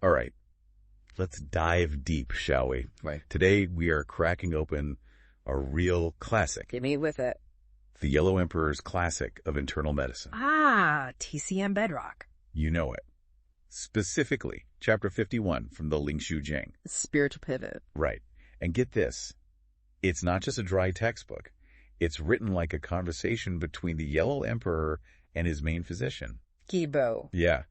All right, let's dive deep, shall we? Right. Today we are cracking open a real classic. Get me with it. The Yellow Emperor's classic of internal medicine. Ah, TCM bedrock. You know it. Specifically, Chapter 51 from the Ling Shu Jing. Spiritual pivot. Right. And get this. It's not just a dry textbook. It's written like a conversation between the Yellow Emperor and his main physician. Gibo. Yeah.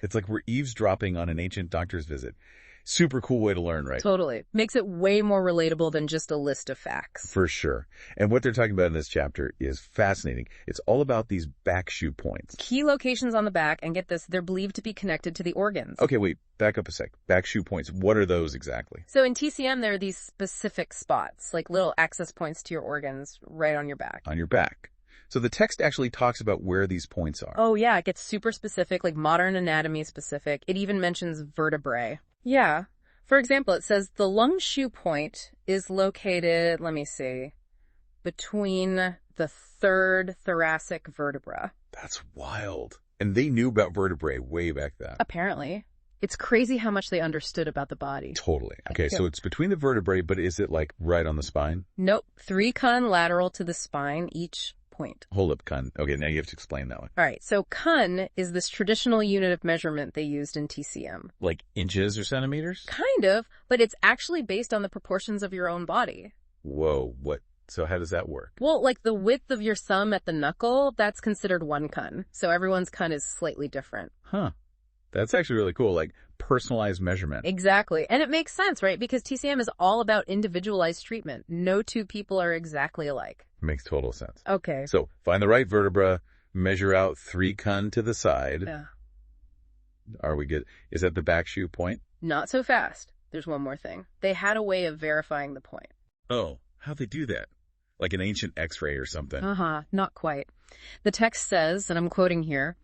It's like we're eavesdropping on an ancient doctor's visit. Super cool way to learn, right? Totally. Makes it way more relatable than just a list of facts. For sure. And what they're talking about in this chapter is fascinating. It's all about these Back Shu points. Key locations on the back, and get this, they're believed to be connected to the organs. Okay, wait, back up a sec. Back Shu points, what are those exactly? So in TCM, there are these specific spots, like little access points to your organs right on your back. On your back. So the text actually talks about where these points are. Oh yeah, it gets super specific, like modern anatomy specific. It even mentions vertebrae. Yeah. For example, it says the lung shu point is located, let me see, between the third thoracic vertebra. That's wild. And they knew about vertebrae way back then. Apparently. It's crazy how much they understood about the body. Totally. Okay, so it's between the vertebrae, but is it like right on the spine? Nope. 3 kun lateral to the spine, each point. Hold up, kun. Okay, now you have to explain that one. All right, so kun is this traditional unit of measurement they used in TCM. Like inches or centimeters? Kind of, but it's actually based on the proportions of your own body. Whoa, what? So how does that work? Well, like the width of your thumb at the knuckle, that's considered 1 kun. So everyone's kun is slightly different. Huh. That's actually really cool, like personalized measurement. Exactly. And it makes sense, right? Because TCM is all about individualized treatment. No two people are exactly alike. Makes total sense. Okay. So find the right vertebra, measure out 3 kun to the side. Yeah. Are we good? Is that the Back Shu point? Not so fast. There's one more thing. They had a way of verifying the point. Oh, how'd they do that? Like an ancient X-ray or something. Not quite. The text says, and I'm quoting here,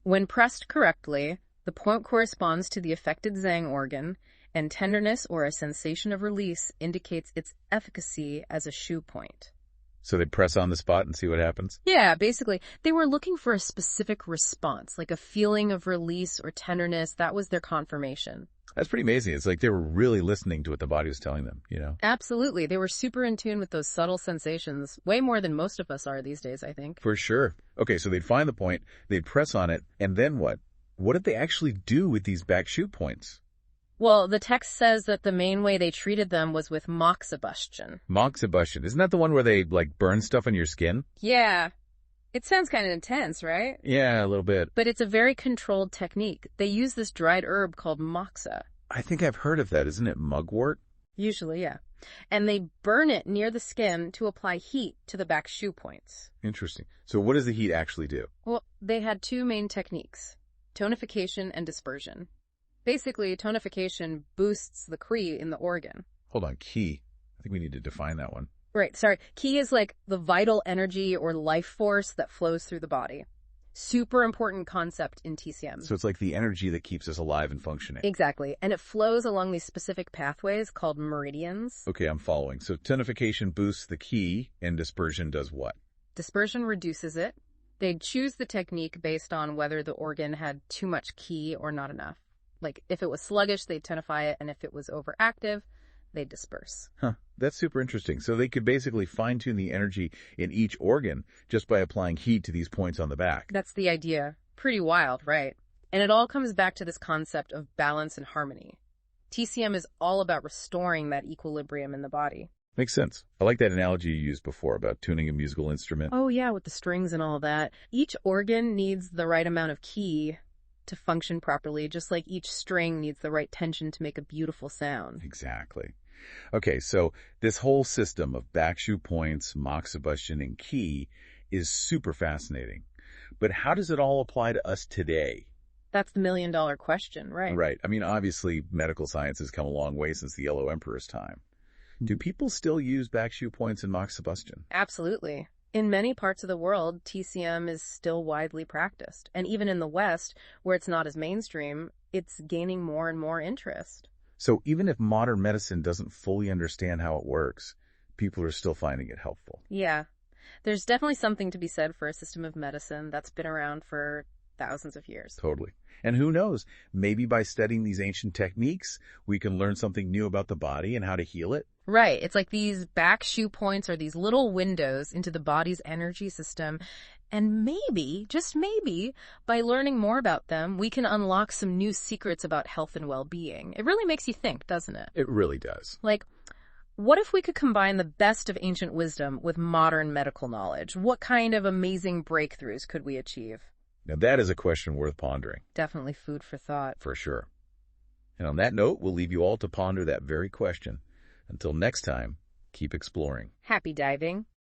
when pressed correctly, the point corresponds to the affected zang organ, and tenderness or a sensation of release indicates its efficacy as a shu point. So they press on the spot and see what happens? Yeah, basically, they were looking for a specific response, like a feeling of release or tenderness. That was their confirmation. That's pretty amazing. It's like they were really listening to what the body was telling them, you know? Absolutely. They were super in tune with those subtle sensations, way more than most of us are these days, I think. For sure. Okay, so they'd find the point, they'd press on it, and then what? What did they actually do with these Back Shu points? Well, the text says that the main way they treated them was with moxibustion. Moxibustion. Isn't that the one where they, like, burn stuff on your skin? Yeah. It sounds kind of intense, right? Yeah, a little bit. But it's a very controlled technique. They use this dried herb called moxa. I think I've heard of that. Isn't it mugwort? Usually, yeah. And they burn it near the skin to apply heat to the Back Shu points. Interesting. So what does the heat actually do? Well, they had 2 main techniques, tonification and dispersion. Basically, tonification boosts the Qi in the organ. Hold on, Qi. I think we need to define that one. Right, sorry. Qi is like the vital energy or life force that flows through the body. Super important concept in TCM. So it's like the energy that keeps us alive and functioning. Exactly. And it flows along these specific pathways called meridians. Okay, I'm following. So tonification boosts the Qi, and dispersion does what? Dispersion reduces it. They'd choose the technique based on whether the organ had too much Qi or not enough. Like, if it was sluggish, they'd tonify it, and if it was overactive, they'd disperse. Huh, that's super interesting. So they could basically fine-tune the energy in each organ just by applying heat to these points on the back. That's the idea. Pretty wild, right? And it all comes back to this concept of balance and harmony. TCM is all about restoring that equilibrium in the body. Makes sense. I like that analogy you used before about tuning a musical instrument. Oh yeah, with the strings and all that. Each organ needs the right amount of Qi to function properly, just like each string needs the right tension to make a beautiful sound. Exactly. Okay, so this whole system of Back Shu points, moxibustion, and Qi is super fascinating. But how does it all apply to us today? That's the million-dollar question, right? Right. I mean, obviously, medical science has come a long way since the Yellow Emperor's time. Do people still use Back Shu points and moxibustion? Absolutely. In many parts of the world, TCM is still widely practiced. And even in the West, where it's not as mainstream, it's gaining more and more interest. So even if modern medicine doesn't fully understand how it works, people are still finding it helpful. Yeah. There's definitely something to be said for a system of medicine that's been around for thousands of years. Totally. And who knows, maybe by studying these ancient techniques, we can learn something new about the body and how to heal it. Right. It's like these back shu points are these little windows into the body's energy system. And maybe, just maybe, by learning more about them, we can unlock some new secrets about health and well-being. It really makes you think, doesn't it? It really does. Like, what if we could combine the best of ancient wisdom with modern medical knowledge? What kind of amazing breakthroughs could we achieve? Now that is a question worth pondering. Definitely food for thought. For sure. And on that note, we'll leave you all to ponder that very question. Until next time, keep exploring. Happy diving.